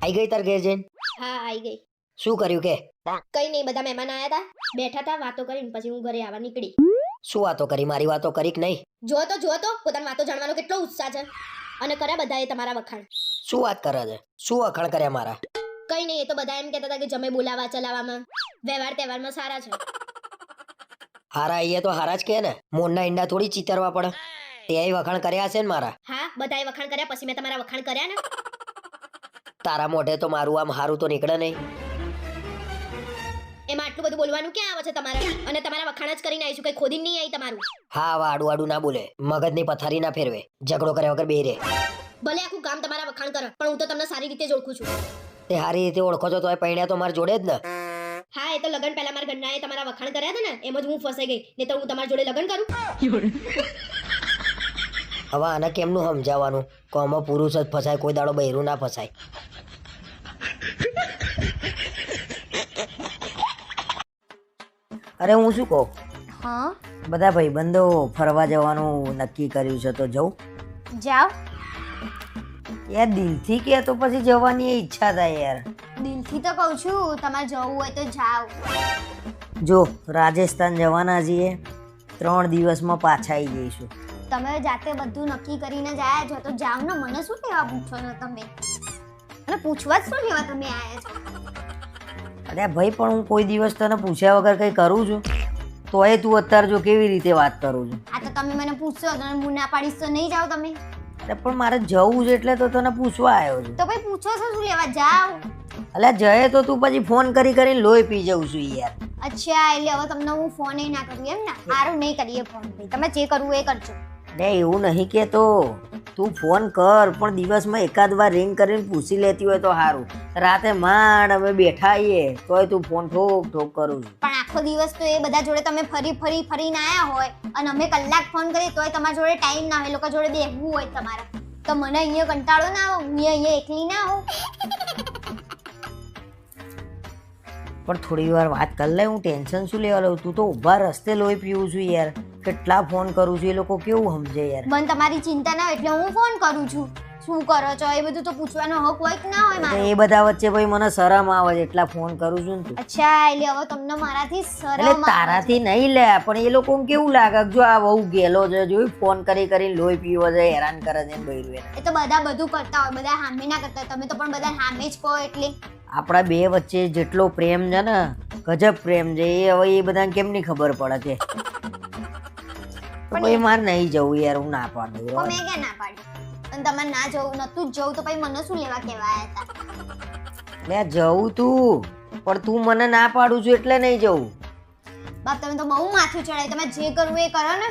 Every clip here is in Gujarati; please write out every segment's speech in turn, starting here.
આઈ ગઈ તાર ઘેર જઈને? હા આવી ગઈ. શું કર્યું કે? કઈ નહીં, બધા મહેમાન આયા હતા, બેઠા હતા વાતો કરીને પછી હું ઘરે આવવા નીકળી. શું વાતો કરી? મારી વાતો કરી કે નહીં? જો તો પોતાની વાતો જાણવાનો કેટલો ઉત્સાહ છે. અને કર્યા બધાએ તમારા વખાણ. શું વાત કરે છે? શું વખાણ કર્યા મારા? કઈ નહીં, એ તો બધા એમ કહેતા હતા કે જમે બોલાવા ચલાવવામાં વ્યવહાર તહેવારમાં સારા છે. હારા અહીંયા તો હારા જ કે ને, મોરના ઈંડા થોડી ચીતરવા પડે. તે વખાણ કર્યા છે ને મારા? હા, બધાએ વખાણ કર્યા પછી મેં તમારા વખાણ કર્યા ને. તારા મોઢે તો મારું આમ હારું તો નીકળે નહીં. એમાં આટલું બધું બોલવાનું ક્યાં આવે છે તમારે? અને તમારા વખાણ જ કરીને આવીશું, કઈ ખોદીને નહીં આવી તમારું. હા, આવા આડું આડું ના બોલે, મગજની પથારી ના ફેરવે, ઝઘડો કર્યા વગર બેહી રહે. ભલે આખું ગામ તમારા વખાણ કરે, પણ હું તો તમને સારી રીતે જ ઓળખું છું. તે સારી રીતે ઓળખો છો તો પૈણ્યા તો મારા જોડે જ ને. હા, એ તો લગન પહેલા મારા ઘરનાએ તમારા વખાણ કર્યા હતા ને, એમ જ હું ફસાઈ ગઈ. નહીં તો હું તમારા જોડે લગન કરું. હવે આને કેમનું સમજાવવાનું? કોમાં પુરુષ જ ફસાય, કોઈ દાડો બૈરું ના ફસાય. અરે હું શું કહું, હા બધા ભાઈબંધો ફરવા જવાનું નક્કી કર્યું છે તો જવું? જાઓ. યાર દિલથી કે તો પછી જવાની ઈચ્છા થાય યાર. દિલથી તો કહું છું, તમારે જવું હોય તો જાઓ. જો રાજસ્થાન જવાના છીએ, 3 દિવસમાં પાછા આવી જઈશું. તમે જાતે બધું નક્કી કરીને જાય છો તો જાઓ ને, મને શું લેવા પૂછો છો તમે? અને પૂછવા જ શું લેવા તમે આયા છો? અરે ભાઈ, પણ હું કોઈ દિવસ તને પૂછ્યા વગર કંઈ કરું છું? તોય તું અત્યારે જો કેવી રીતે વાત કરું છું. આ તો તમે મને પૂછશો તો હું ના પાડીશ તો નહીં જાઓ તમે? અરે પણ મારે જવું છે એટલે તો તને પૂછવા આવ્યો છું. તો ભાઈ પૂછો છો શું લેવા? જાઓ. અલ્યા જયે તો તું પછી ફોન કરી કરીને લોહી પી જઉં છું યાર. અચ્છા, એટલે હવે તમને હું ફોન ના કરું એમ ને? સારું, નહીં કરીએ ફોન. ભાઈ તમે જે કરવું એ કરજો. ને એવું નહીં કેતો, તું ફોન કર, પણ દિવસમાં એકાદ વાર રિંગ કરીને પૂછી લેતી હોય તો સારું. રાતે માંડ અમે બેઠા આવીએ તોય તું ફોન ઠોક ઠોક કરું છું. પણ આખો દિવસ તો એ બધા જોડે તમે ફરીને આયા હોય અને અમે કલાક ફોન કરીએ તોય તમારા જોડે ટાઈમ ના હોય, એ લોકો જોડે બેસવું હોય તમારે, તો મને અહીંયા કંટાળો ના આવે? હું અહીંયા એકલી ના હોઉં? પણ થોડી વાર વાત કરી લે, હું ટેન્શન શું લેવા લઉં? તું તો ઊભા રસ્તે લોહી પીવું છું યાર. કેટલા ફોન કરું છું, એ લોકો કેવું સમજે યાર. મને તમારી ચિંતા ના હોય એટલે હું ફોન કરું છું. શું કરો છો એ બધું તો પૂછવાનો હક હોય કે ના હોય મારો? એ બધા વચ્ચે ભાઈ મને શરમ આવે છે એટલા ફોન કરું છું ને તું. અચ્છા, એટલે હવે તમને મારાથી શરમ એટલે તારાથી નહીં લે, પણ એ લોકોને કેવું લાગે જો આ બહુ ગેલો છે, જોઈ ફોન કરી કરીને લોહી પીવો છે, હેરાન કરે છે બૈરું એને. એ તો બધા બધું કરતા હોય, બધા સામે ના કરતા હોય. તમે તો પણ બધા સામે જ કહો એટલે. આપણા બે વચ્ચે જેટલો પ્રેમ છે ને, ગજબ પ્રેમ છે, એ હવે એ બધાને કેમ નહીં ખબર પડે છે? પણ મારે નહીં જવું યાર, હું ના પાડું. મેં ક્યાં ના પાડી? અને તમારે ના જવું નતું જ જવું તો પછી મને શું લેવા કહેવા આવ્યા હતા? મેં જવું તું, પણ તું મને ના પાડું છું એટલે નહીં જવું. બાપ તમે તો બહુ માથું ચડાય, તમે જે કરવું એ કરો ને.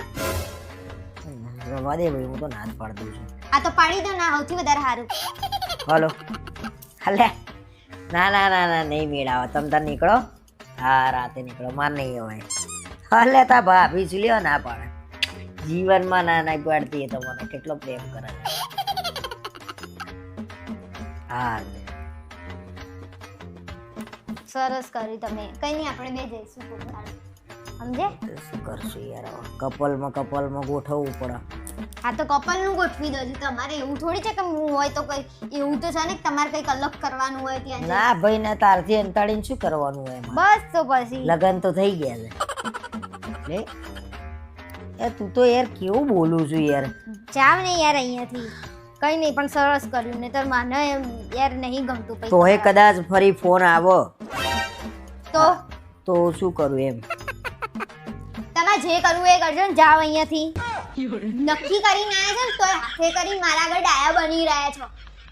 રવા દે ભાઈ, હું તો ના જ પાડું છું. આ તો પાડી દો ના, સૌથી વધારે સારું. હલો, હલે ના ના ના ના નહીં મેળાવો, તમે તાર નીકળો. હા, રાતે નીકળો, માર નહીં હોય. હલે તા ભાભી છું લ્યો, ના પાડે. જીવનમાં ના ના પાડતી એ તો મને કેટલો પ્રેમ કરે છે. હા, સરસ કર્યું તમે. કઈ નહીં, આપણે બે જઈશું કોકવાર. સમજે? શું કરશું યાર, કપલમાં ગોઠવવું પડે. આ તો કપલ નું ગોઠવી દો. તમારે એવું થોડી છે કે હું હોય તો કઈ એવું તો છે ને કે તમારે કઈક અલગ કરવાનું હોય ત્યાં. ના ભાઈ ના, તારથી અંતાડીને શું કરવાનું હોય એમાં? બસ તો પછી લગન તો થઈ ગયા છે. યાર તું તો યાર કેવું બોલું છું યાર. જાવ ને યાર અહીંયાથી. કઈ નહીં, પણ સરસ કર્યું. ને તો મને યાર નહીં ગમતું. તો એ કદાચ ફરી ફોન આવો તો શું કરું એમ? તમારે જે કરવું એ કરજો ને, જાવ અહીંયાથી. નક્કી કરીને આવ્યા છો ને તો હાથે કરી મારા આગળ ડાયા બની રહ્યા છો.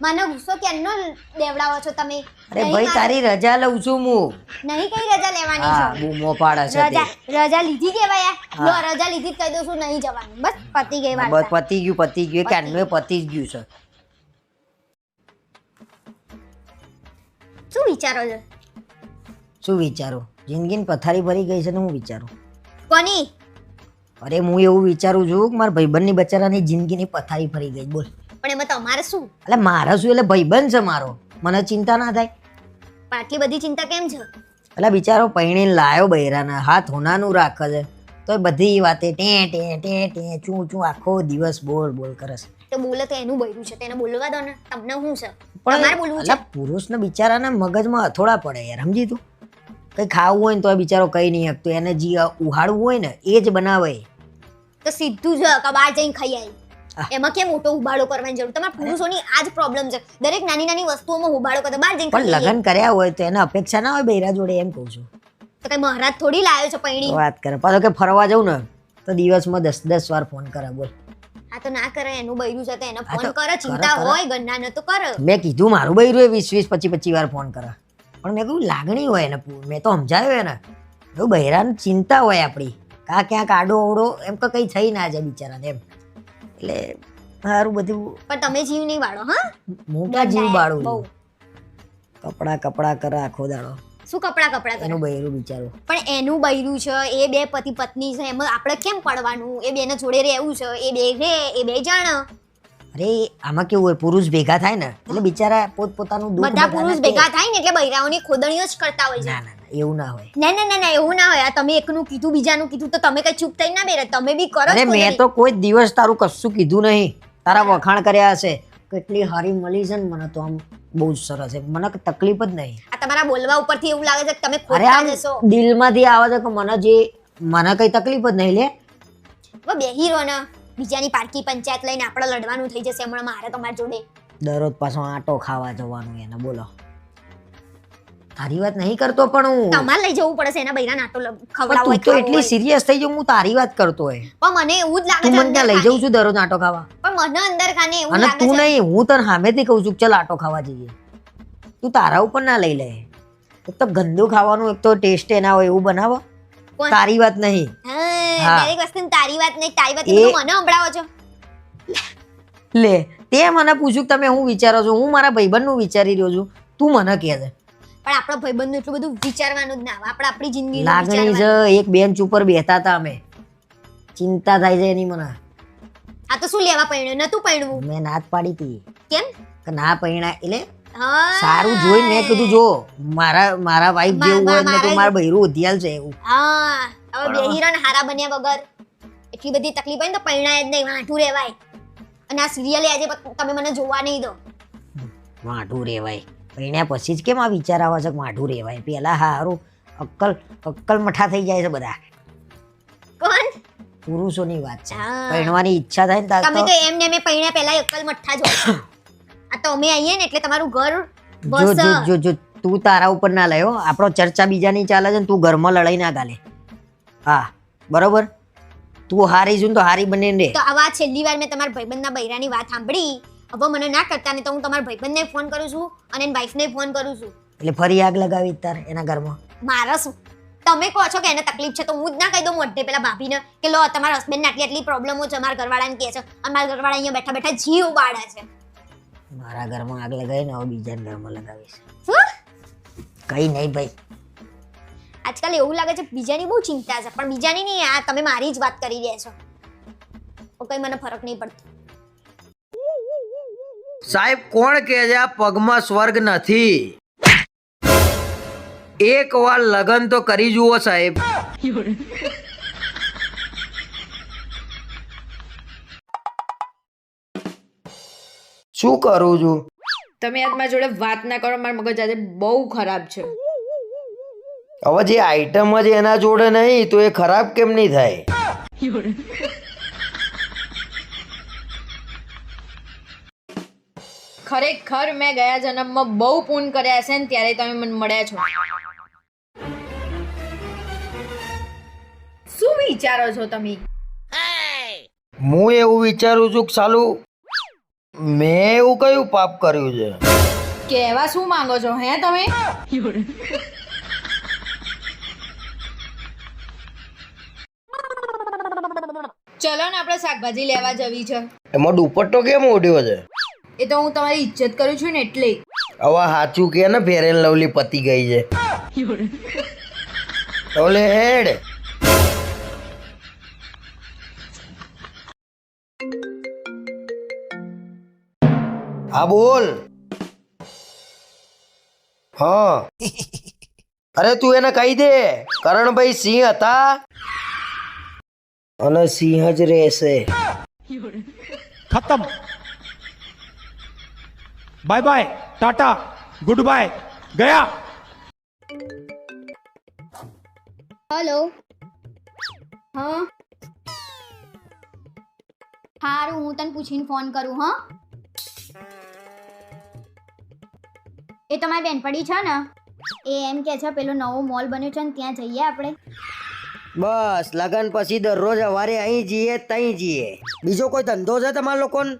મને ગુસ્સો કેમનો દેવડાવો છો તમે? અરે ભાઈ, તારી રજા લઉં છું હું. નહીં કઈ રજા લેવાની હા, છે? બૂમો પાડે છે. રજા લીધી કેવાય? લો, રજા લીધી જ કહી દઉં છું, નહીં જવાનું. બસ પતી ગઈ વાત. બસ પતી ગયું ક્યારનું પતી જ ગયું છે. શું વિચારો છો? શું વિચારું? જિંદગીની પથારી ભરી ગઈ છે ને હું વિચારું. કોની? અરે હું એવું વિચારું છું કે મારા ભાઈબંધની બચારાની જિંદગીની પથારી ભરી ગઈ. બોલ. પણ એમાં તમારે શું? એટલે મારા શું? એટલે ભાઈબંધ છે મારો, મને ચિંતા ના થાય. પણ આટલી બધી ચિંતા કેમ છે? એટલે બિચારો પૈણીને લાયો બૈરાના, હાથ હોનાનું રાખે છે, તો બધી વાતે ટે ટે ટે ટે ચું ચું આખો દિવસ બોલ બોલ કરે છે. તો બોલે તો એનું બૈરું છે તેને બોલવા દો ને, તમને શું છે? પણ તમારે બોલવું છે? અલા, પુરુષને બિચારાના મગજમાં હથોડા પડે યાર, સમજી તું? કઈ ખાવું હોય ને તો બિચારો કઈ નહીં શકતો, એને જે ઉહાડવું હોય ને એ જ બનાવે. તો સીધું જ કે બહાર જઈને ખાઈ આવી. એમાં કેમ મોટો ઉબાડો કરવાની જરૂર? તમારા પુરુષોની આ જ પ્રોબ્લેમ છે, દરેક નાની નાની વસ્તુઓમાં ઉબાડો કરે, બહાર જઈને પણ ખાઈ લગ્ન કર્યા હોય તો એને અપેક્ષા ના હોય બૈરા જોડે, એમ કહું છું. તો કઈ મહારાજ થોડી લાવ્યો છે પૈણી? વાત કરે પાછો કે ફરવા જવું ને તો દિવસમાં 10 વાર ફોન કરે, બોલ. આ તો ના કરે, એનું બૈરું છે તો એને હા ફોન તો કરે, કરે, ચિંતા કરે. હોય ગન્ના ને તો કરે. મેં કીધું મારું બૈરું એ 20, 25 વાર ફોન કરે, પણ મેં કહ્યું લાગણી હોય એને, મેં તો સમજાવ્યો એને. એવું બૈરાને ચિંતા હોય આપણી, ક્યાંક આડો અવડો એમ તો કઈ થઈ ના જાય બિચારાને, એમ. એટલે સારું બધું. પણ તમે જીવ નહીં વાળો, હા? મોટા જીવ બાળું બહુ. કપડા કરે આખો દાડો, શું કપડા કરે? એનું બૈરું બિચારું. પણ એનું બૈરું છે, એ બે પતિ પત્ની છે, એમાં આપણે કેમ પડવાનું? એ બેને જોડે રહેવું છે, એ બે રે, એ બે જાણે. અરે આમાં કેવું હોય, પુરુષ ભેગા થાય ને એટલે બિચારા પોતપોતાનું દુઃખ બધા બધાને પુરુષ કહે. ભેગા થાય ને એટલે બૈરાઓની ખોદણીઓ જ કરતા હોય છે. ના ના ના, એવું ના હોય. ના ના ના ના, એવું ના હોય. આ તમે એકનું કીધું બીજાનું કીધું તો તમે કઈ ચૂપ થઈ ના બેરે, તમે બી કરો જ અરે મેં ખોદણી. તો કોઈ દિવસ તારું કશું કીધું નહીં, તારા વખાણ કર્યા હશે. કેટલી હારી મળી છે ને મને તો, આમ બહુ જ સરસ છે, મને કઈ તકલીફ જ નહીં. આ તમારા બોલવા ઉપરથી એવું લાગે છે કે તમે અરે ખોદતા આમ જશો. દિલમાંથી આવે છે કે મને કઈ તકલીફ જ નહીં લે. હવે બેહી રહો ને, બીજાની પારકી પંચાયત લઈને આપણે લડવાનું થઈ જશે હમણાં મારે તમારી જોડે. દરરોજ પાછો આટો ખાવા જવાનું એને, બોલો. તારી વાત નહીં કરતો પણ હું. તમારે લઈ જવું પડશે એના બૈરાને આટો પણ ખવડાવવો તું તો હોય, એટલી સિરિયસ થઈ જાઉં, હું તારી વાત કરતો હોય. પણ મને એવું જ લાગે તું છે મને ત્યાં અંદર લઈ જઉં ખાને. છું દરરોજ આટો ખાવા, પણ મને અંદર ખાને એવું અને લાગે તું છે. નહીં, હું તને સામેથી કહું છું કે ચાલ આટો ખાવા જઈએ. તું તારા ઉપર ના લઈ લે. એક તો ગંદુ ખાવાનું, એક તો ટેસ્ટ ના હોય એવું બનાવો. કોણ? તારી વાત નહીં. હા, હા. દરેક વસ્તુની તારી વાત નહીં, તારી વાત એ- એ બધું મને સંભળાવો છો. લે તે મને પૂછ્યું કે તમે હું વિચારો છો, હું મારા ભાઈબંધનું વિચારી રહ્યો છું, તું મને કહે છે. પણ આપણા ભાઈબંધનું એટલું બધું વિચારવાનું જ ના આવે, આપણે આપણી જિંદગી લાગણી છે, એક બેન્ચ ઉપર બેઠા હતા અમે, ચિંતા થાય છે એની મને. આ તો શું લેવા પૈણ્યું નતું પૈણવું? મેં ના જ પાડી હતી કેમ? કે ના પૈણા, એટલે હા, સારું જોઈને મેં કીધું જો મારા વાઈફ જેવું હોય ને તો મારા બૈરું ઉધિયાલ છે એવું. હા, હવે બેહીરાને હારા બન્યા વગર એટલી બધી તકલીફ હોય ને તો પૈણાય જ નહીં, વાંઠું રહેવાય. અને આ સિરિયલ આજે તમે મને જોવા નહીં દો. માઢું રેવાય પૈણ્યા પછી જ કેમ આ વિચાર આવે છે કે માઢું રેવાય? પેલા હારું અક્કલ મઠા થઈ જાય છે બધા. કોણ? પુરુષોની વાત છે, હા. પૈણવાની ઈચ્છા થાય ને ત્યારે તમે તો તો એમ ને મેં પૈણ્યા પહેલા અક્કલ મઠ્ઠા જો. આ તો અમે આવીએ ને એટલે તમારું ઘર જો બસ. જો જો જો તું તારા ઉપર ના લાયો, આપણો ચર્ચા બીજાની ચાલે છે ને તું ઘરમાં લડાઈ ના ગાલે. હા બરોબર, તું હારી છું ને તો હારી બનીને રે. તો આવા છેલ્લી વાર મેં તમારા ભાઈબંધના બૈરાની વાત સાંભળી. હવે મને ના કરતા ને તો હું તમારા ભાઈબંધને ફોન કરું છું અને એની વાઈફને ફોન કરું છું. એટલે ફરી આગ લગાવી તાર એના ઘરમાં. મારા શું? તમે કહો છો કે એને તકલીફ છે તો હું જ ના કહી દઉં મોઢે પેલા ભાભીને કે લો તમારા હસબન્ડને આટલી પ્રોબ્લેમો છે, અમારા ઘરવાળાને કહે છે અને મારા ઘરવાળા અહીંયા બેઠા બેઠા જીવ બાળે છે. મારા ઘરમાં આગ લગાવી ને હવે બીજાના ઘરમાં લગાવીશ. શું? કઈ નહીં ભાઈ, આજકાલ એવું લાગે છે બીજાની બહુ ચિંતા છે, પણ બીજાની નહીં, આ તમે મારી જ વાત કરી રહ્યા છો. તો કઈ મને ફરક નહીં પડતો. સાહેબ કોણ કહે છે આ પગમાં સ્વર્ગ નથી? એક વાર લગન તો કરી જુઓ સાહેબ. શું કરું છું? તમે આજ મારી જોડે વાત ના કરો, મારું મગજ આજે બહુ ખરાબ છે. હવે જે આઈટમ જ એના જોડે નહીં તો એ ખરાબ કેમ નહીં થાય? ખરેખર મેં ગયા જન્મમાં બહુ પૂન કર્યા છે ને ત્યારે તમે મને મળ્યા છો. શું વિચારો છો તમે? હું એવું વિચારું છું કે સાલું મેં એવું કયું પાપ કર્યું છે? કહેવા શું માંગો છો હે તમે? ચલો ને આપણે શાકભાજી લેવા જવી છે. એમાં દુપટ્ટો કેમ ઓઢ્યો છે? એ તો હું તમારી ઇજ્જત કરું છું ને એટલે. હવે સાચું કે ને ફેર એન્ડ લવલી પતી ગઈ છે. ઓલે હેડ હા બોલ. હા અરે તું એને કહી દે કરણભાઈ સિંહ હતા અને સિંહ જ રહેશે. खत्म bye bye tata goodbye गया। હેલો. હા હારું, હું તને પૂછીને ફોન કરું. હા, એ તમારી બેનપડી છે ને, એ એમ કે છે પેલો નવો મોલ બન્યો છે ને ત્યાં જઈએ આપણે. બસ લગન પછી દરરોજ સવારે અહીં જઈએ તઈ જઈએ. બીજો કોઈ ધંધો છે તમારા લોકોને?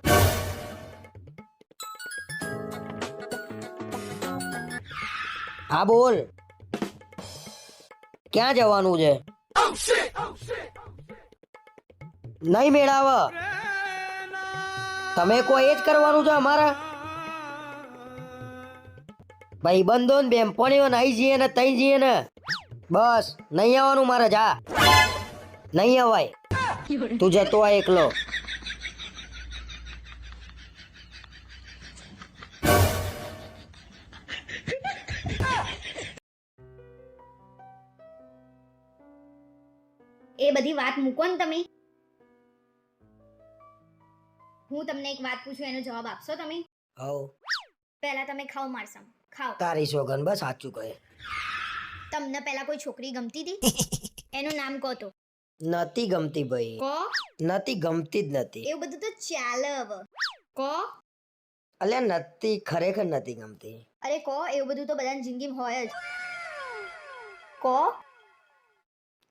હા બોલ, ક્યાં જવાનું છે? નહીં મેળાવ, તમે કોઈ એ જ કરવાનું છે અમારા ભાઈબંધો ને બેનપણીઓ ને અહીં જઈએ ને તઈ જઈએ ને. બસ નહીં આવવાનું મારે, જા. નહીં અવાય, તું જતો આ એકલો. એ બધી વાત મૂકો ને તમે. હું તમને એક વાત પૂછું, એનો જવાબ આપશો તમે? હવ પહેલા તમે ખાઓ મારસમ, ખાઓ. તારી સોગન, બસ સાચું કહે. તમને પહેલા કોઈ છોકરી ગમતી હતી? એનું નામ કહો તો. નથી ગમતી ભાઈ, કહો. નથી ગમતી જ નથી. એવું બધું તો ચાલે હવે. કહો. અલ્યા નથી, ખરેખર નથી ગમતી. અરે કહો, એવું બધું તો બધાની જિંદગીમાં હોય જ. કહો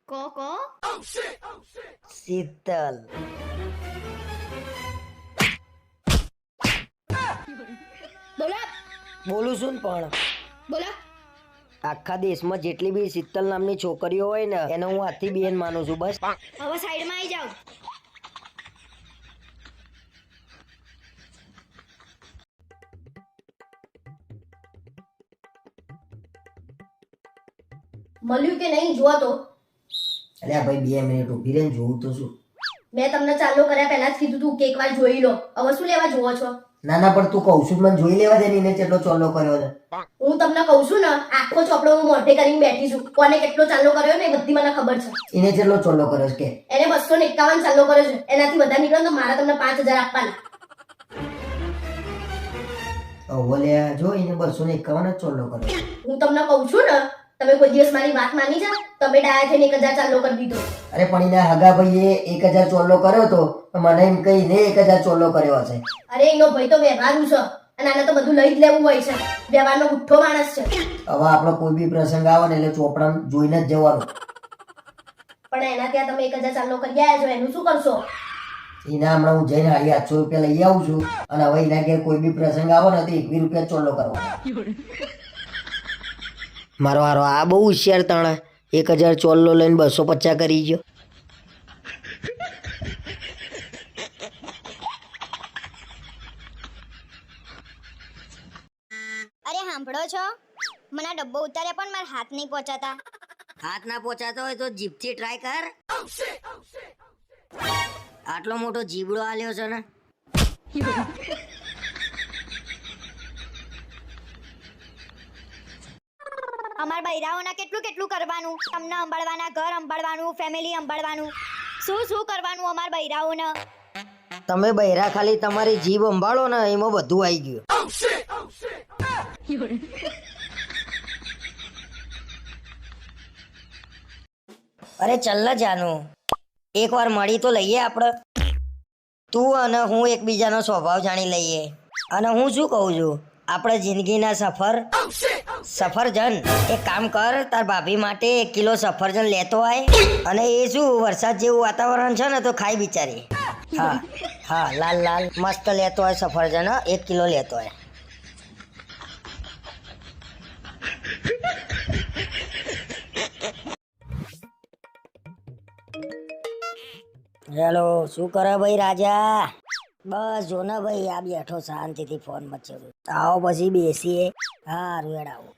કહો કહો. શીતલ. બોલો બોલું છું ને, પણ બોલો. આખા દેશમાં જેટલી બી શીતલ નામની છોકરીઓ હોય ને એને હું હાથી બેન માનું છું. બસ હવે સાઈડમાં આવી જાઓ. મળ્યું કે નહીં જોવા તો. અલ્યા ભાઈ 2 મિનિટ ઊભી રહીને જોઉં તો શું. મેં તમને ચાલુ કર્યા પહેલા જ કીધું તું કે એકવાર જોઈ લો. હવે શું લેવા જોવો છો? ના ના, પણ તું કહું છું મને જોઈ લેવા દે ને, એને કેટલો ચોલ્લો કર્યો છે. હું તમને કહું છું ને, આખો ચોપડો હું મોઢે કરીને બેઠી છું. કોને કેટલો ચાલુ કર્યો ને એ બધી મને ખબર છે. એને કેટલો ચોલ્લો કર્યો છે કે? એને 251 ચાલુ કર્યો છે. એનાથી વધારે નીકળે ને તો મારા તમને 5000 આપવાના. ઓલ્યા જો એને 251 જ ચોલ્લો કર્યો. હું તમને કહું છું ને, તમે કોઈ દિવસ મારી વાત માની છે? તમે ડાયા થઈને 1000 ચાલુ કરી દીધો. અરે પણ એના હગા ભાઈએ 1000 ચોલ્લો કર્યો તો મને એમ કહીને 1000 ચોલ્લો કર્યો હશે. અરે એનો ભાઈ તો વ્યવહારુ છે અને આને તો બધું લઈ જ લેવું હોય છે. વ્યવહારનો ગુઠ્ઠો માણસ છે. હવે આપણો કોઈ બી પ્રસંગ આવે ને એટલે ચોપડા જોઈને જ જવાનું. પણ એના ત્યાં તમે 1000 ચાલુ કરી આવ્યા છો, એનું શું કરશો? એના હમણાં હું જઈને 800 રૂપિયા લઈ આવું છું અને હવે એના ઘેર કોઈ બી પ્રસંગ આવે ને તો 21 રૂપિયા ચોલ્લો કરવાનો. મારો હારો આ બહુ હોશિયાર તાણા 1000 ચોલ્લો લઈને 250 કરી ગયો. અરે સાંભળો છો, મને આ ડબ્બો ઉતાર્યા પણ મારા હાથ નહીં પહોંચાતા. હાથ ના પહોંચાતો હોય તો જીભથી ટ્રાય કર. આટલો મોટો જીબડો આલ્યો છે ને. અમાર બૈરાઓના કેટલું કેટલું કરવાનું, તમને સંભાળવાના, ઘર સંભાળવાનું, ફેમિલી સંભાળવાનું, શું શું કરવાનું અમાર બૈરાઓને. તમે બહેરા ખાલી તમારી જીભ સંભાળો ને એમાં બધું આવી ગયું. અરે ચલ ને જાનું, એકવાર મળી તો લઈએ આપણે. તું અને હું એકબીજાનો સ્વભાવ જાણી લઈએ. અને હું શું કહું છું, આપણે જિંદગીના સફરજન એક કામ કર, તાર ભાભી માટે 1 કિલો સફરજન લેતો આય. અને એ શું વરસાદ જેવું વાતાવરણ છે ને તો ખાઈ બિચારી. હા હા, લાલ લાલ મસ્ત લેતો હોય સફરજન. 1 કિલો લેતો હોય. હેલો, શું કરે ભાઈ રાજા? બસ જો ને ભાઈ આ બેઠો શાંતિથી ફોન મચે. આવો પછી બેસીએ. હા રેડ આવો.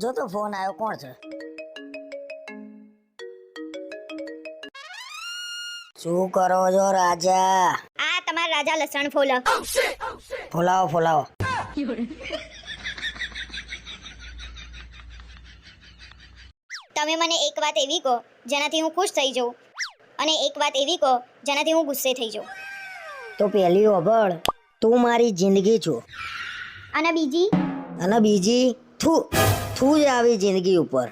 જો તો ફોન આવ્યો, કોણ છે? શું કરો છો રાજા? આ તમારા રાજા લસણ ફોલા. ફોલાવો ફોલાવો. તમે મને એક વાત એવી કહો જેનાથી હું ખુશ થઈ જાઉં, અને એક વાત એવી કહો જેનાથી હું ગુસ્સે થઈ જાઉં. તો પહેલી ઓબળ તું મારી જિંદગી છો અને બીજી અને બીજી તું જ આવી જિંદગી ઉપર.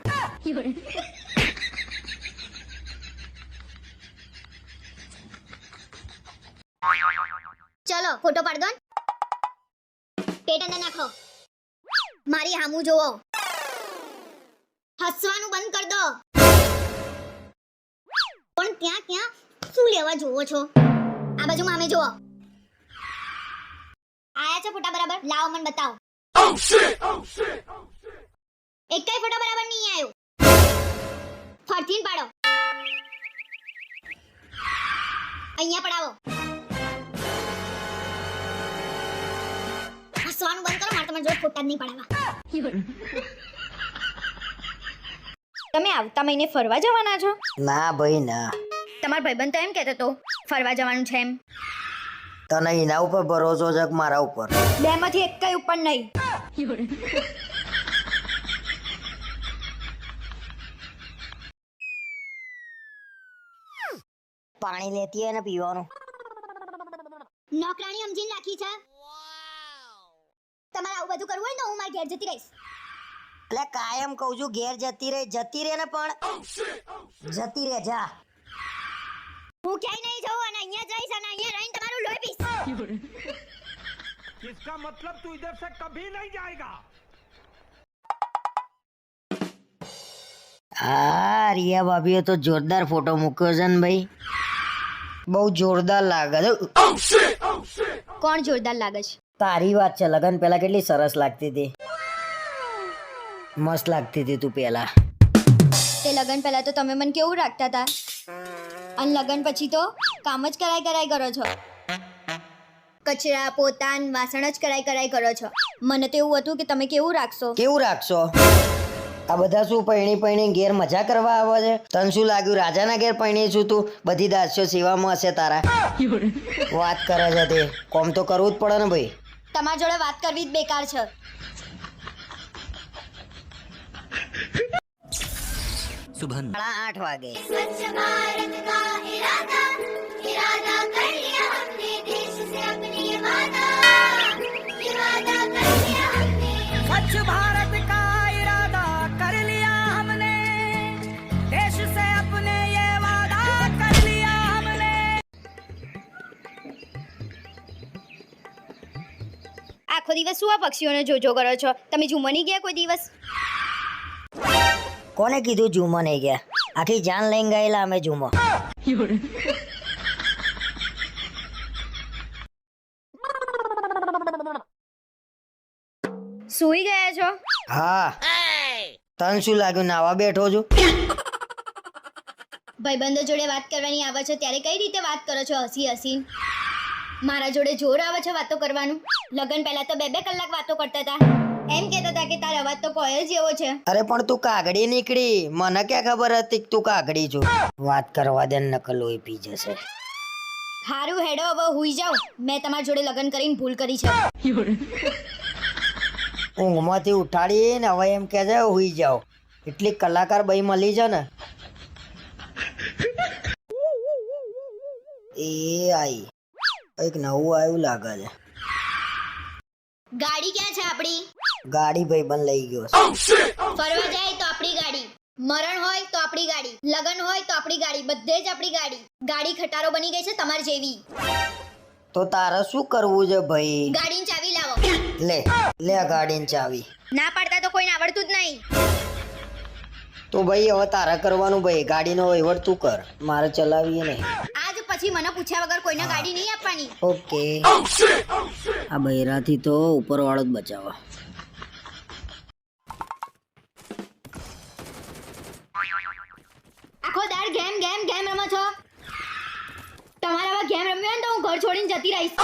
ચલો ફોટો પાડ દો ને. પેટ અંદર નાખો. મારી હામું જોવો. હસવાનું બંધ કર દો. પણ ત્યાં ક્યાં શું લેવા જોવો છો? આ બાજુ મામે જોવો. આયા છે ફોટા બરાબર? લાવો મને બતાવો. એકેય ફોટો બરાબર નહીં આવ્યો. ફરથી પાડો. અહીંયા પડાવો. હસવાનું બંધ કરો. મારે તમારી જોડે ફોટા જ નહીં પડાવવા. તમે આવતા મહિને ફરવા જવાના છો? ના ભાઈ ના, તમારો ભાઈબંધ તો એમ કહેતો હતો ફરવા જવાનું છે એમ. તને એના ઉપર ભરોસો છે કે મારા ઉપર? બેમાંથી એકેય ઉપર નહીં. પાણી લેતી હોય ને પીવાનું. નોકરાણી સમજીને રાખી છે. તમારે આવું બધું કરવું હોય ને હું મારા ઘેર જતી રહીશ. એટલે કાયમ કહું છું ઘેર જતી રહે ને પણ જતી રહે જા. હું ક્યાંય નહીં જાઉં અને અહીંયા જઈશ અને અહીંયા રહીને તમારું લોહી પીશ. इसका मतलब तू इधर से कभी नहीं जाएगा. હા રિયા ભાભીએ તો જોરદાર ફોટો મૂક્યો છે ને ભાઈ, બહુ જોરદાર લાગે છે. કોણ જોરદાર લાગે છે? તારી વાત છે, લગન પહેલા કેટલી સરસ લાગતી હતી, મસ્ત લાગતી હતી તું પહેલા. તે લગન પહેલા તો તમે મને કેવું રાખતા હતા અને લગન પછી તો કામ જ કરાય કરો છો. કચરા પોતાન વાસણ જ કરાય કરો છો. મને તો એવું હતું કે તમે કેવું રાખશો. કેવું રાખશો? આ બધા શું પૈણી ઘેર મજા કરવા આવે છે? તને શું લાગ્યું રાજાના ઘેર પૈણી છું તું? બધી દાસ્યો સેવામાં હશે તારા. વાત કરે છે તે, કોમ તો કરવું જ પડે ને ભાઈ. તમારી જોડે વાત કરવી જ બેકાર છે. સુબહ 8 વાગે. स्वच्छ भारत का इरादा कर लिया हमने, देश से अपने ये वादा कर लिया हमने. આખો દિવસ શું આ પક્ષીઓને જોજો કરો છો? તમે ઝુમો નહીં ગયા કોઈ દિવસ? કોને કીધું ઝુમો નહીં ગયા? આખી જાન લઈને ગયેલા અમે ઝુમો. સૂઈ ગયા છો? હા, તને શું લાગ્યું નાવા બેઠો છું? ભાઈબંધો જોડે વાત કરવાની આવે છે ત્યારે કઈ રીતે વાત કરો છો હસી? મારા જોડે જોર આવે છે વાતો કરવાનું? લગન પહેલા તો 2-2 કલાક વાતો કરતા હતા. એમ કહેતા હતા કે તારો અવાજ તો કોયલ જેવો છે. અરે પણ તું કાગડી નીકળી, મને ક્યાં ખબર હતી કે તું કાગડી છું? વાત કરવા દે, નકલ લોહી પી જશે. હારું હેડો, હવે હુઈ જાઓ. મેં તમારા જોડે લગન કરીને ભૂલ કરી છે. ઊંઘમાંથી ઉઠાડી ને હવે એમ કે છે હુઈ જાઓ. એટલી કલાકાર બઈ મળી છે ને. એ આઈ એક નવું આવ્યું લાગે છે. ગાડી ક્યાં છે આપણી? ગાડી ભાઈબંધ લઈ ગયો છે. ફરવા જાય તો આપણી ગાડી, મરણ હોય તો આપણી ગાડી, લગન હોય તો આપણી ગાડી, બધે જ આપણી ગાડી. ગાડી ખટારો બની ગઈ છે તમારી જેવી. તો તારે શું કરવું છે ભાઈ? ગાડીની ચાવી લાવો. લે આ ગાડીની ચાવી. ના પાડતા તો કોઈને આવડતું જ નહીં. તો ભાઈ હવે તારે કરવાનું ભાઈ, ગાડીનો વહીવટ તું કર, મારે ચલાવીએ નહીં. આજ પછી મને પૂછ્યા વગર કોઈને ગાડી નહીં આપવાની. ઓકે. આ બૈરાથી તો ઉપરવાળો જ બચાવો. આખો દાડ ગેમ રમો છો. તમારે આવા ગેમ રમ્યો હોય ને તો હું ઘર છોડીને જતી રહીશ.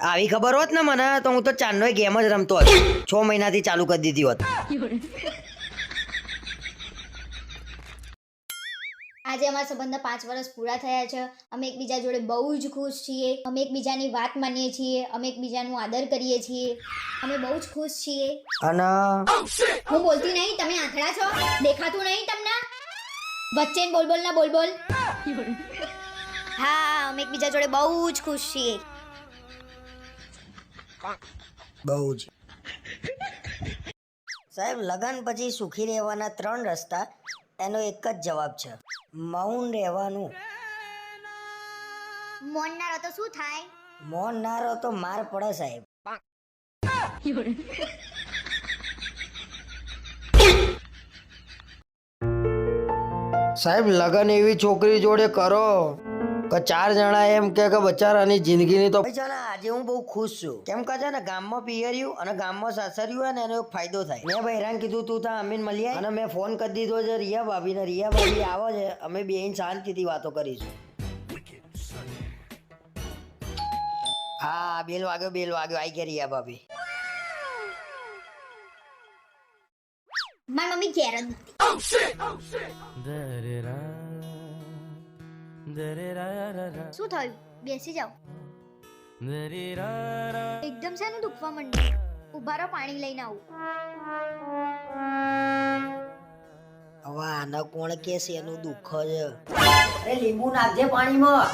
આવી ખબર હોત ને મને તો હું તો ચાંદનો ગેમ જ રમતો હતો. 6 મહિનાથી ચાલુ કરી દીધી હોત. આજે અમારા સંબંધના 5 વર્ષ પૂરા થયા છે. અમે એકબીજા જોડે બહુ જ ખુશ છીએ. અમે એકબીજાની વાત માનીએ છીએ. અમે એકબીજાનું આદર કરીએ છીએ. અમે બહુ જ ખુશ છીએ. અને હું બોલતી નહીં, તમે આંધળા છો? દેખાતું નહીં તમને? વચ્ચે બોલ બોલ ના બોલ બોલ. હા અમે એકબીજા જોડે બહુ જ ખુશ છીએ. બહુ જ. સાહેબ લગન પછી સુખી રહેવાના 3 રસ્તા, એનો એક જ જવાબ છે, મૌન રહેવાનું. મોન ના રહો તો શું થાય? મૌન ના રહો તો માર પડે સાહેબ. સાહેબ લગન એવી છોકરી જોડે કરો કે 4 જણા એમ કે બચારાની જિંદગીની તો ભાઈ છે ને આજે હું બહુ ખુશ છું, કેમ કે છે ને ગામમાં પિયર્યું અને ગામમાં સાસર્યું હોય ને એનો એક ફાયદો થાય. મેં બહેરાન કીધું તું ત્યાં અમીન મળી આય અને મેં ફોન કરી દીધો છે રિયા ભાભીને. રિયા ભાભી આવે છે, અમે બેન શાંતિથી વાતો કરીશું. હા બેલ વાગ્યો આઈ ગયા રિયા ભાભી. મારી મમ્મી ઘેર જ નથી. શું થયું? બેસી જાઓ. એકદમ શેનું દુખવા માંડ્યું? ઉભા રહો, પાણી લઈને આવું. હવે આને કોણ કે છે એનું દુઃખ છે? અરે લીંબુ નાખજે પાણીમાં.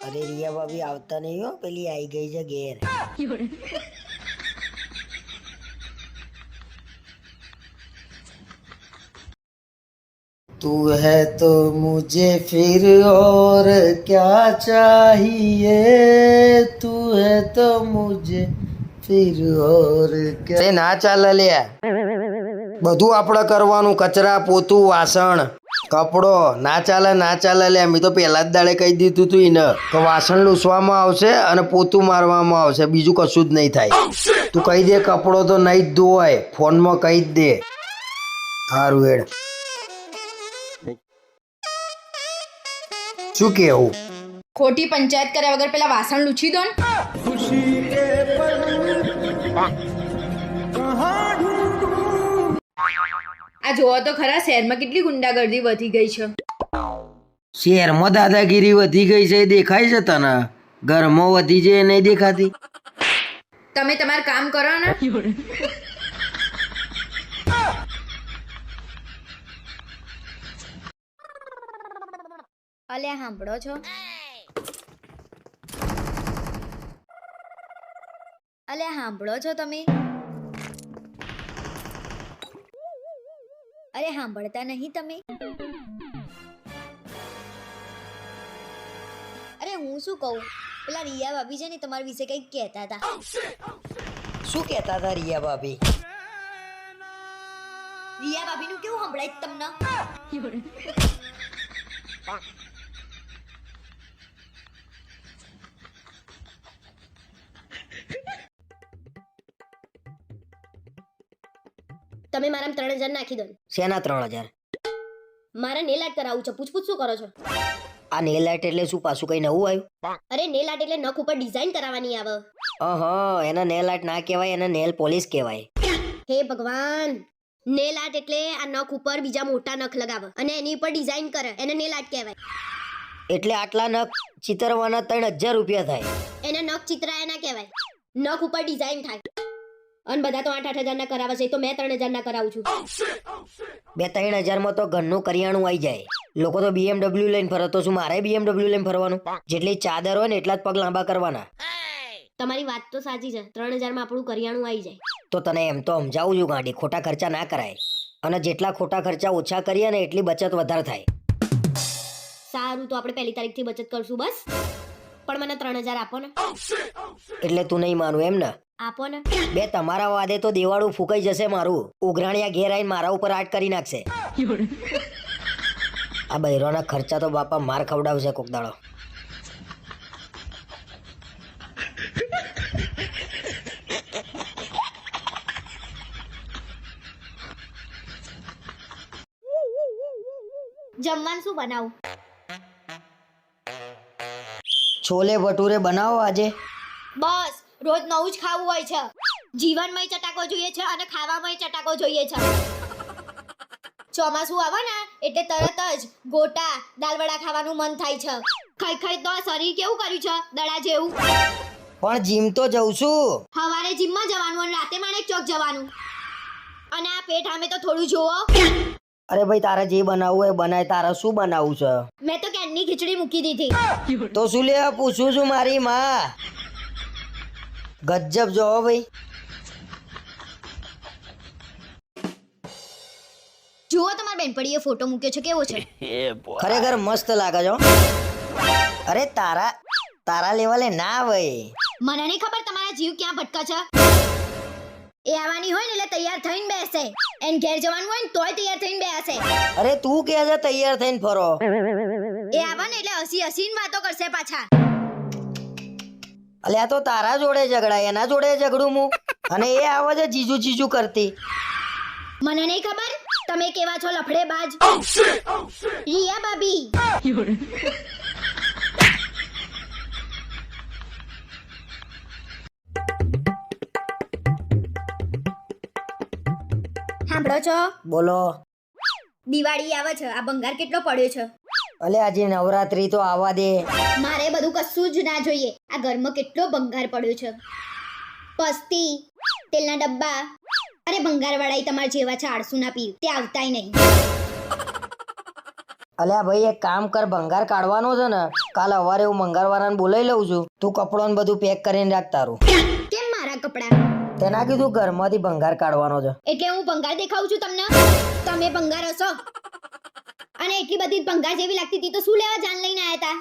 અરે રિયા ભાભી આવતા નહીં હો, પેલી આવી ગઈ છે ઘેર. तू है तो मुझे फिर और क्या चाहिए, तू है तो मुझे फिर और क्या. ના ચાલે લે, બધું આપણે કરવાનું, કચરા પોતું વાસણ કપડો. ના ચાલે લે. મેં તો પહેલા જ દાડે કહી દીધું તું એને કે વાસણ લૂસવામાં આવશે અને પોતું મારવામાં આવશે, બીજું કશું જ નહીં થાય. તું કહી દે કપડો તો નહીં જ ધોવાય, ફોનમાં કહી જ દે. સારું હેડ. શું કેવું? ખોટી પંચાયત કર્યા વગર પેલા વાસણ લૂછી દો ને. આ જોવો તો ખરા, શહેરમાં કેટલી ગુંડાગર્દી વધી ગઈ છે. શહેરમાં દાદાગીરી વધી ગઈ છે એ દેખાય છે તને, ઘરમાં વધી છે એ નહીં દેખાતી. તમે તમારું કામ કરો ને. અલ્યા સાંભળો છો? અલ્યા સાંભળો છો તમે? અરે સાંભળતા નહીં તમે? અરે હું શું કહું, પેલા રિયા ભાભી છે ને તમારા વિશે કંઈક કહેતા હતા. શું કહેતા હતા રિયા ભાભી? રિયા ભાભીનું કેવું સંભળાય તમને? તમે મારા 3000 નાખી દો. શેના 3000? મારે નેલ આર્ટ કરાવવું છે. પૂછ શું કરો છો? આ નેલ આર્ટ એટલે શું, પાછું કઈ નવું આવ્યું? અરે નેલ આર્ટ એટલે નખ ઉપર ડિઝાઇન કરાવવાની આવે. એના નેલ આર્ટ ના કહેવાય, એને નેલ પોલિશ કહેવાય. હે ભગવાન, નેલ આર્ટ એટલે આ નખ ઉપર બીજા મોટા નખ લગાવે અને એની ઉપર ડિઝાઇન કરે, એને નેલ આર્ટ કહેવાય. એટલે આટલા નખ ચિતરવાના 3000 રૂપિયા થાય. એને નખ ચિત્રાયા ના કહેવાય, નખ ઉપર ડિઝાઇન થાય. અને બધા તો 8-8 હજાર ના કરાવે છે, તો મેં 3000 ના કરાવું છું. 2-3 હજારમાં તો ઘરનું કરિયાણું આવી જાય. લોકો તો BMW લઈને ફરે, તો શું મારે BMW લઈને ફરવાનું? જેટલી ચાદર હોય ને એટલા જ પગ લાંબા કરવાના. તમારી વાત તો સાચી છે, 3000 માં આપણું કરિયાણું આવી જાય. તો તને એમ તો સમજાવું છું ગાંડી, ખોટા ખર્ચા ના કરાય. અને જેટલા ખોટા ખર્ચા ઓછા કરીએ ને એટલી બચત વધારે થાય. સારું, તો આપણે 1લી તારીખથી બચત કરશું બસ. પણ મને 3000 આપો ને. એટલે તું નહીં માનું એમ ને? આપો ને. બે તમારા વાદે તો દેવાળું ફૂંકાઈ જશે મારું. ઉઘરાણિયા ઘેર આવીને મારા ઉપર આટ કરી નાખશે. આ બૈરોના ખર્ચા તો બાપા માર ખવડાવશે કોક દાડો. જમવાનું શું બનાવું? છોલે ભટુરે બનાવો આજે. બસ રોજ નવું જ ખાવું હોય છે. જીવનમાં ચટાકો જોઈએ છે અને ખાવામાં ચટાકો જોઈએ છે. ચોમાસું આવે ને એટલે તરત જ ગોટા દાલવડા ખાવાનું મન થાય છે. ખાઈ ખાઈ તો આ શરીર કેવું કર્યું છે, દડા જેવું. પણ જીમ તો જઉં છું. સવારે જીમમાં જવાનું અને રાતે માણેક ચોક જવાનું. અને આ પેટ સામે તો થોડું જોવો. અરે ભાઈ તારે જે બનાવવું હોય બનાય. તારે શું બનાવવું છે? મેં તો કેનની ખીચડી મૂકી દીધી. તો શું લેવા પૂછું છું મારી માં. ગજબ જો ભાઈ. જુઓ તમારી બેનપણીએ ફોટો મૂક્યો છે, કેવો છે? ખરેખર મસ્ત લાગે છો. અરે તારા લેવલે ના ભાઈ. મને નહીં ખબર તમારા જીવ ક્યાં ભટકા છે. એ આવવાની હોય ને એટલે તૈયાર થઈને બેસે. એન ઘેર જવાનું હોય ને તોય તૈયાર થઈને બેસે. અરે તું કે છે તૈયાર થઈને ફરો. એ આવા ને એટલે હસીને વાતો કરશે પાછા. અલ્યા તો તારા જોડે ઝઘડા, એના જોડે ઝઘડું હું. અને એ આવે છે જીજુ કરતી. મને નહીં ખબર તમે કેવા છો લફડે બાજ. રિયા ભાભી. સાંભળો છો? બોલો. દિવાળી આવે છે, આ ભંગાર કેટલો પડ્યો છે? અલે આજે નવરાત્રી તો આવવા દે. મારે બધું કશું જ ના જોઈએ. આ ઘરમાં કેટલો ભંગાર પડ્યો છે. પસ્તી, તેલના ડબ્બા. અરે ભંગાર વાળા તમારા જેવા છે આળસુ ના પીર, તે આવતાય નહીં. અલ્યા ભાઈ એક કામ કર, ભંગાર કાઢવાનો છે ને, કાલ સવારે હું ભંગારવાળાને બોલાવી લઉં છું. તું કપડો ને બધું પેક કરીને રાખ તારું. કેમ મારા કપડા? તેના કીધું ઘરમાંથી ભંગાર કાઢવાનો છે. એટલે હું ભંગાર દેખાઉં છું તમને? તમે ભંગાર હશો. અને એટલી બધી ભંગાર જેવી લાગતી હતી તો શું લેવા જાન લઈને આયા હતા?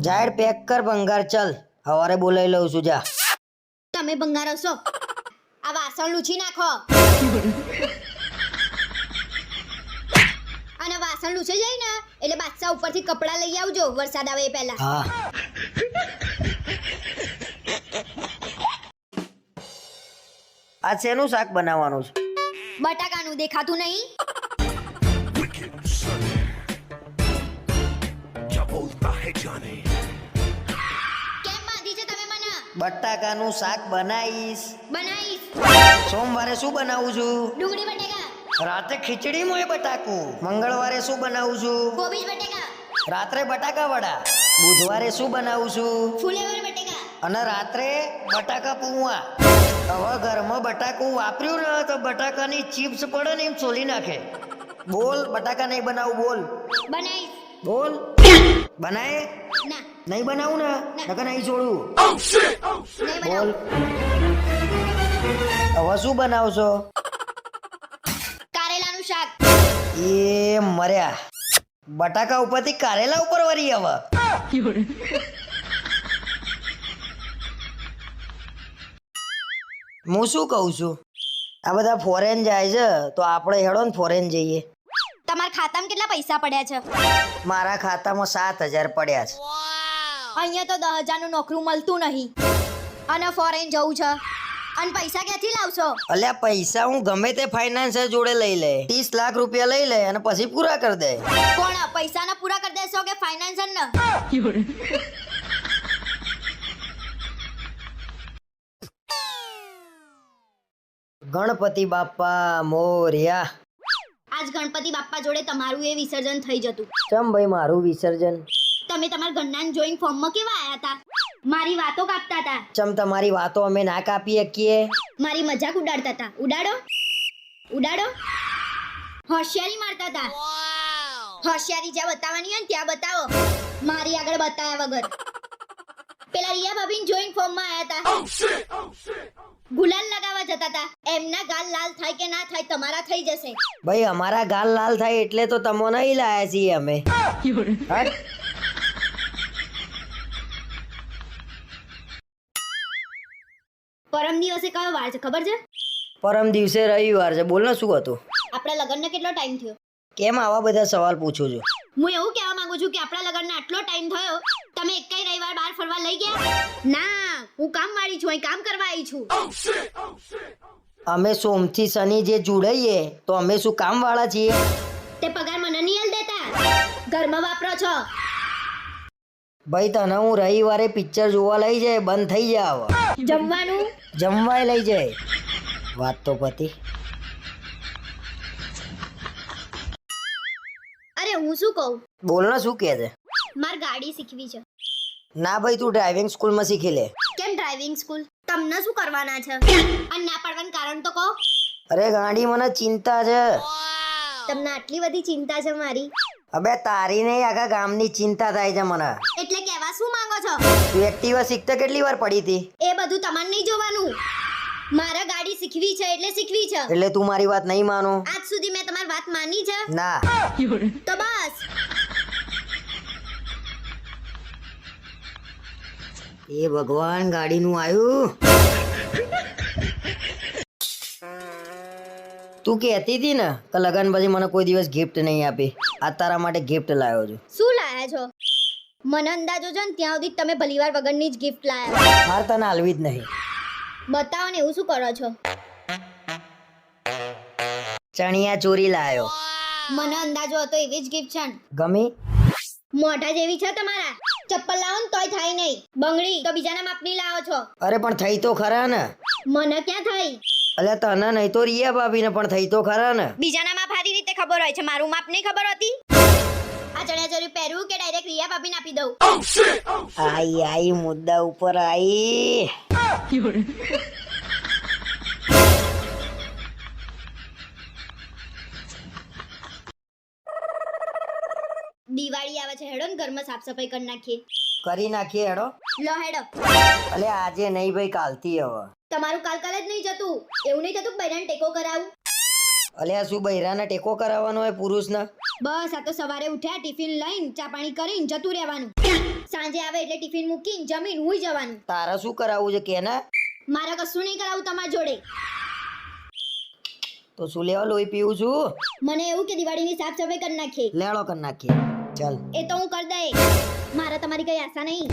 જાહેર પેક કર ભંગાર. ચલ સવારે બોલાવી લઉં છું. જા. તમે ભંગાર હશો. આ વાસણ લૂછી નાખો. અને વાસણ લૂછે જાય ને એટલે બાદશાહ ઉપરથી કપડા લઈ આવજો વરસાદ આવે એ પહેલા. હા. આ શેનું શાક બનાવવાનું છે? બટાકાનું દેખાતું નહીં? કેમ બાંધી છે તમે મને? બટાકાનું શાક બનાવીશ. બનાવીશ. સોમવારે શું બનાવું છું? ડુંગળી બટેકા. રાતે ખીચડી મોય બટાકું. મંગળવારે શું બનાવું છું? કોબીજ બટેકા. રાત્રે બટાકા વડા. બુધવારે શું બનાવું છું? ફુલેવર બટેકા. અને રાત્રે બટાકા પૂવા. હવે ઘરમાં બટાકું વાપર્યું ને તો બટાકાની ચિપ્સ પડે ને એમ છોલી નાખે. બોલ બટાકા નહીં બનાવું. બોલ. બનાવીશ. બોલ. બનાય ના. નહીં બનાવું ને નકર નહીં છોડું. નહીં બોલ. બનાવું. હવે શું બનાવશો? કારેલાનું શાક. એ મર્યા. બટાકા ઉપરથી કારેલા ઉપર વરી હવે. હું શું કહું છું, આ બધા ફોરેન જાય છે તો આપણે હેડો ને ફોરેન જઈએ. તમારા ખાતામાં કેટલા પૈસા પડ્યા છે? મારા ખાતામાં 7,000 પડ્યા છે. અહીંયા તો 10,000 નું નોકરું મળતું નહીં અને ફોરેન જવું છે. અને પૈસા ક્યાંથી લાવશો? અલ્યા પૈસા હું ગમે તે ફાઇનાન્સર જોડે લઈ લે. 30 લાખ રૂપિયા લઈ લે અને પછી પૂરા કરી દે. કોણ પૈસાના પૂરા કરી દેશો કે ફાઇનાન્સર ને? ગણપતિ બાપ્પા મોર્યા. આજ ગણપતિ બાપ્પા જોડે તમારું એ વિસર્જન થઈ જતું. ચમ ભાઈ મારું વિસર્જન? તમે તમારા ઘરના જોઈન ફોર્મમાં કેવા આયા હતા? મારી વાતો કાપતા હતા. ચમ તમારી વાતો અમે ના કાપી શકીએ? મારી મજાક ઉડાડતા હતા. ઉડાડો ઉડાડો. હોશિયારી મારતા હતા. હોશિયારી જ્યાં બતાવવાની હોય ને ત્યાં બતાવો. મારી આગળ બતાવ્યા વગર. પેલા રિયા ભાભીન જોઈન ફોર્મમાં આયા હતા. ગુલાલ લગાવવા જતા હતા. એમના ગાલ લાલ થાય કે ના થાય તમારા થઈ જશે. ભાઈ અમારા ગાલ લાલ થાય એટલે તો તમો નહીં લાયા છીએ અમે. હટ. પરમ દિવસે કયો વાર છે ખબર છે? પરમ દિવસે રવિવાર છે. બોલ ને શું હતું? આપણા લગ્નને કેટલો ટાઈમ થયો? કેમ આવા બધા સવાલ પૂછું છું? હું એવું કહેવા માંગુ છું કે આપણા લગ્નને આટલો ટાઈમ થયો તમે એકેય રવિવાર બહાર ફરવા લઈ ગયા? ના, હું કામવાળી છું, અહીં કામ કરવા આવી છું. અમે સોમથી શનિ જે જોડાઈએ તો અમે શું કામ વાળા છીએ? તે પગાર મને નહીં આલ દેતા. ઘરમાં વાપરો છો. ભાઈ તને હું રવિવારે પિક્ચર જોવા લઈ જાય બંધ થઈ જાવ. જમવાનું જમવાય લઈ જાય. વાત તો પતી. અરે હું શું કહું? બોલ ને શું કહે છે? માર ગાડી શીખવી છે. ના ભાઈ તું ડ્રાઇવિંગ સ્કૂલમાં શીખી લે. કેમ ડ્રાઇવિંગ સ્કૂલ? તમને શું કરવાના છે? અને ના પાડવાનું કારણ તો કહો. અરે ગાડી મને ચિંતા છે. તમને આટલી બધી ચિંતા છે મારી? અબે તારી નહીં આખા ગામની ચિંતા થાય છે મને. એટલે કહેવા શું માંગો છો? તું એક્ટિવા શીખતે કેટલી વાર પડી હતી? એ બધું તમારે નહીં જોવાનું. મારા ગાડી શીખવી છે એટલે શીખવી છે. એટલે તું મારી વાત નહીં માનો? આજ સુધી મેં તમારી વાત માની છે? ના. તો બસ. એ ભગવાન ગાડીનું આવ્યું. તું કહેતી હતી ને કે લગન પછી મને કોઈ દિવસ ગિફ્ટ નહીં આપી. આ તારા માટે ગિફ્ટ લાવ્યો છું. શું લાયા છો? મને અંદાજો છે ને ત્યાં સુધી તમે ભલીવાર વગરની જ ગિફ્ટ લાયા. મારે તને હાલવી જ નહીં. બતાવો ને, એવું શું કરો છો? ચણિયા ચોરી લાવ્યો. મને અંદાજો હતો એવી જ ગિફ્ટ છે ને. ગમી? મોઢા જેવી છે તમારા. ચપ્પલ લાવો ને તોય થાય નહીં. બંગડી તો બીજાના માપની લાવો છો. અરે પણ થઈ તો ખરા ને. મને ક્યાં થઈ? અલ્યા તને નહીં તો રિયા ભાભીને પણ થઈ તો ખરા ને. બીજાના માપ સારી રીતે ખબર હોય છે, મારું માપ નહીં ખબર હોતી. આ ચણિયાચોળી પહેરવું કે ડાયરેક્ટ રિયા ભાભીને આપી દઉં? આઈ આઈ મુદ્દા ઉપર આઈ. દિવાળી આવે છે, હેડો ને ઘરમાં સાફ સફાઈ કરી નાખીએ. કરી નાખીએ હેડો. લો હેડો. અલ્યા આજે નહીં ભાઈ કાલથી હવે. તમારું કાલ જ નહીં જતું. એવું નહીં થતું બૈરાને ટેકો કરાવું. અલ્યા શું બૈરાને ટેકો કરાવવાનો હોય પુરુષને? બસ આ તો સવારે ઉઠ્યા, ટિફિન લઈને ચા પાણી કરીને જતું રહેવાનું. સાંજે આવે એટલે ટિફિન મૂકીને જમીન હુઈ જવાનું. તારે શું કરાવવું છે કે ને? મારે કશું નહીં કરાવું તમારા જોડે. તો શું લેવા લોહી પીવું છું? મને એવું કે દિવાળીની સાફ સફાઈ કરી નાખીએ. લેડો કરી નાખીએ. ચાલ. એ તો હું કરી દે. મારે તમારી કઈ આશા નહીં.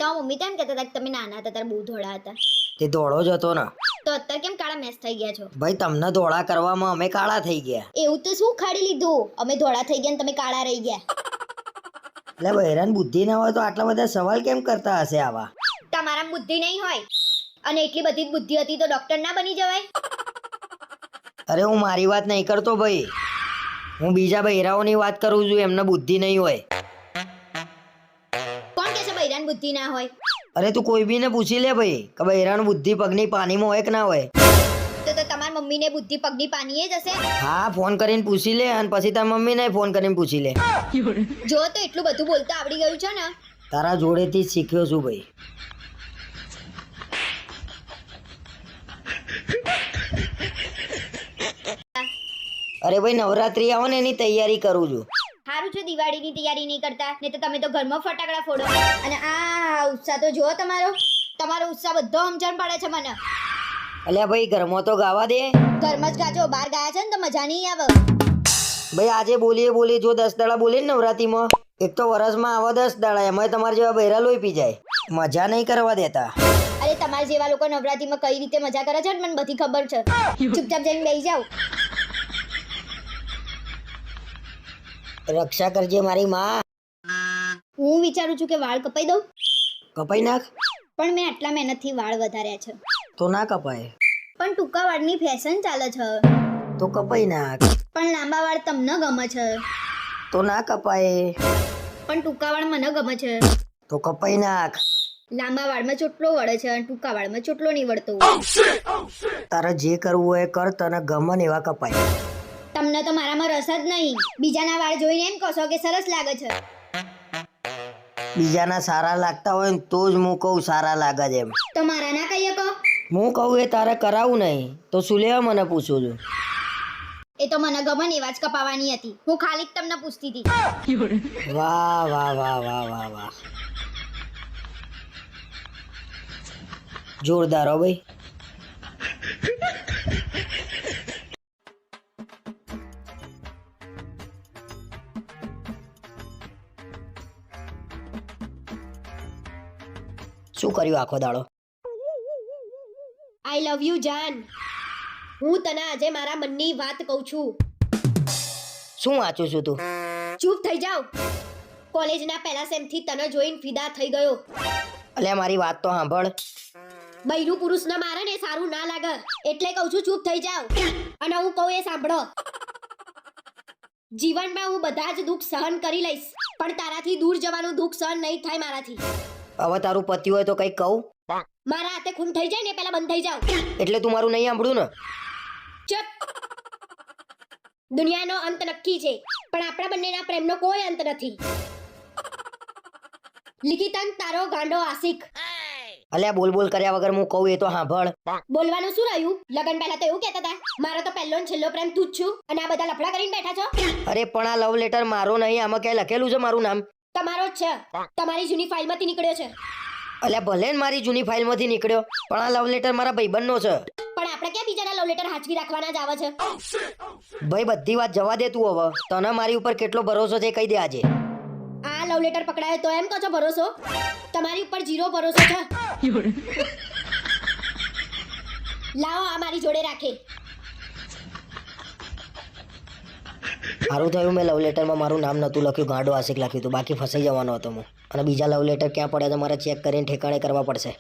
તો મમ્મી તેમ કહેતા હતા કે તમે નાના હતા ત્યારે બહુ ધોળા હતા. તે ધોળો જ હતો ને. તો અત્યારે કેમ કાળા મેસ થઈ ગયા છો? ભાઈ તમને ધોળા કરવામાં અમે કાળા થઈ ગયા. એવું તો શું ખાડી લીધું? અમે ધોળા થઈ ગયા ને તમે કાળા રહી ગયા. એટલે બૈરાન બુદ્ધિ ના હોય તો આટલા બધા સવાલ કેમ કરતા હશે આવા? તમારા બુદ્ધિ નહીં હોય અને એટલી બધી જ બુદ્ધિ હતી તો ડોક્ટર ના બની જવાય. અરે હું મારી વાત નહીં કરતો ભાઈ, હું બીજા બૈરાઓની વાત કરું છું. એમને બુદ્ધિ નહીં હોય. કોણ કે છે બૈરાન બુદ્ધિ ના હોય? અરે તું કોઈ બીને પૂછી લે ભાઈ કે બૈરાન બુદ્ધિ પગની પાનીમાં હોય કે ના હોય. તો તમારી મમ્મીને બુદ્ધિ પગની પાનીએ જ હશે. હા ફોન કરીને પૂછી લે અને પછી તાર મમ્મીને ફોન કરીને પૂછી લે. જો તો એટલું બધું બોલતા આવડી ગયું છે ને. તારા જોડેથી જ શીખ્યો છું ભાઈ. અરે ભાઈ નવરાત્રી આવે ને એની તૈયારી કરું છું. સારું છે દિવાળીની તૈયારી નહીં કરતા, નહીં તો તમે તો ઘરમાં ફટાકડા ફોડો. અને આ ઉત્સાહ તો જુઓ તમારો ઉત્સાહ બધો સમજણ પડે છે મને. અલ્યા ભાઈ ઘરમાં તો ગાવા દે. ઘરમાં જ ગાજો, બહાર ગયા છે ને તો મજા નહીં આવે. ભાઈ આજે બોલીએ જો 10 દાડા બોલીએ ને નવરાત્રીમાં, એક તો વરસમાં આવા 10 દાડા, એમાં તમારા જેવા બૈરા લોહી પી જાય. મજા નહીં કરવા દેતા. અરે તમારા જેવા લોકો નવરાત્રીમાં કઈ રીતે મજા કરે છે મને બધી ખબર છે. ચૂપચાપ જઈને બેસી જાવ. રક્ષા કરજે મારી માં. હું વિચારું છું કે વાળ કપાઈ દઉં, કપાઈ નાખ. પણ મેં આટલા મહેનતથી વાળ વધાર્યા છે. તો ના કપાય. પણ ટૂંકા વાળની ફેશન ચાલે છે. તો કપાઈ નાખ. પણ લાંબા વાળ તમને ગમે છે. તો ના કપાય. પણ ટૂંકા વાળ મને ગમે છે. તો કપાઈ નાખ. લાંબા વાળમાં ચોટલો વળે છે અને ટૂંકા વાળમાં ચોટલો નહીં વળતો. તારે જે કરવું હોય કર, તને ગમે ને એવા કપાય. તમને તો મારામાં રસ જ નહીં. બીજાના વાળ જોઈને એમ કહો છો કે સરસ લાગે છે. બીજાના સારા લાગતા હોય ને તો જ હું કહું સારા લાગે છે એમ. તો મારા ના કહીએ કહો. હું કહું એ તારે કરાવું નહીં તો શું લેવા મને પૂછું છું? એ તો મને ગમે ને એવા જ કપાવાની હતી. હું ખાલી જ તમને પૂછતી હતી. વાહ વાહ વાહ વાહ વાહ વાહ, જોરદાર હો ભાઈ. શું કર્યું આખો દાડો? આઈ લવ યુ જાન. હું તને આજે મારા મનની વાત કહું છું. શું વાંચું છું તું? ચૂપ થઈ જાવ. કોલેજના પહેલા સેમથી તને જોઈને ફિદા થઈ ગયો. અલ્યા મારી વાત તો સાંભળ. બૈરું પુરુષને મારે ને સારું ના લાગે એટલે કહું છું ચૂપ થઈ જાવ. અને હું કહું એ સાંભળો. જીવનમાં હું બધા જ દુઃખ સહન કરી લઈશ, પણ તારાથી દૂર જવાનું દુઃખ સહન નહીં થાય મારાથી. હવે તારું પતિ હોય તો કંઈક કહું? મારા હાથે ખૂન થઈ જાય ને પહેલા બંધ થઈ જાવ. એટલે તું મારું નહીં સાંભળ્યું ને? ચૂપ. દુનિયાનો અંત નક્કી છે, પણ આપણા બંનેના પ્રેમનો કોઈ અંત નથી. લિખિતન તારો ગાંડો આશિક. અલ્યા બોલ બોલ કર્યા વગર હું કહું એ તો સાંભળ. બોલવાનું શું રહ્યું? લગન પહેલા તો એવું કહેતા હતા મારો તો પહેલો ને છેલ્લો પ્રેમ તું જ છું, અને આ બધા લફડા કરીને બેઠા છો. અરે પણ આ લવ લેટર મારો નહીં, આમાં ક્યાંય લખેલું છે મારું નામ? તમારો જ છે, તમારી જૂની ફાઇલમાંથી નીકળ્યો છે. અલ્યા ભલે ને મારી જૂની ફાઇલમાંથી નીકળ્યો, પણ આ લવ લેટર મારા ભાઈબંધનો છે. પણ આપણે ક્યાં બીજાના લવ લેટર હાચવી રાખવાના જ આવે છે? ભાઈ બધી વાત જવા દે તું. હવે તને મારી ઉપર કેટલો ભરોસો છે કહી દે આજે. આ લવ લેટર પકડાયો તો એમ કહો છો ભરોસો? તમારી ઉપર 0 ભરોસો છે. લાવો આ મારી જોડે રાખે. સારું થયું મેં લવ લેટરમાં મારું નામ નહોતું લખ્યું, ગાંડો આશિક લખ્યું હતું, બાકી ફસાઈ જવાનો હતો હું. અને બીજા લવ લેટર ક્યાં પડ્યા તો મારે ચેક કરીને ઠેકાણે કરવા પડશે.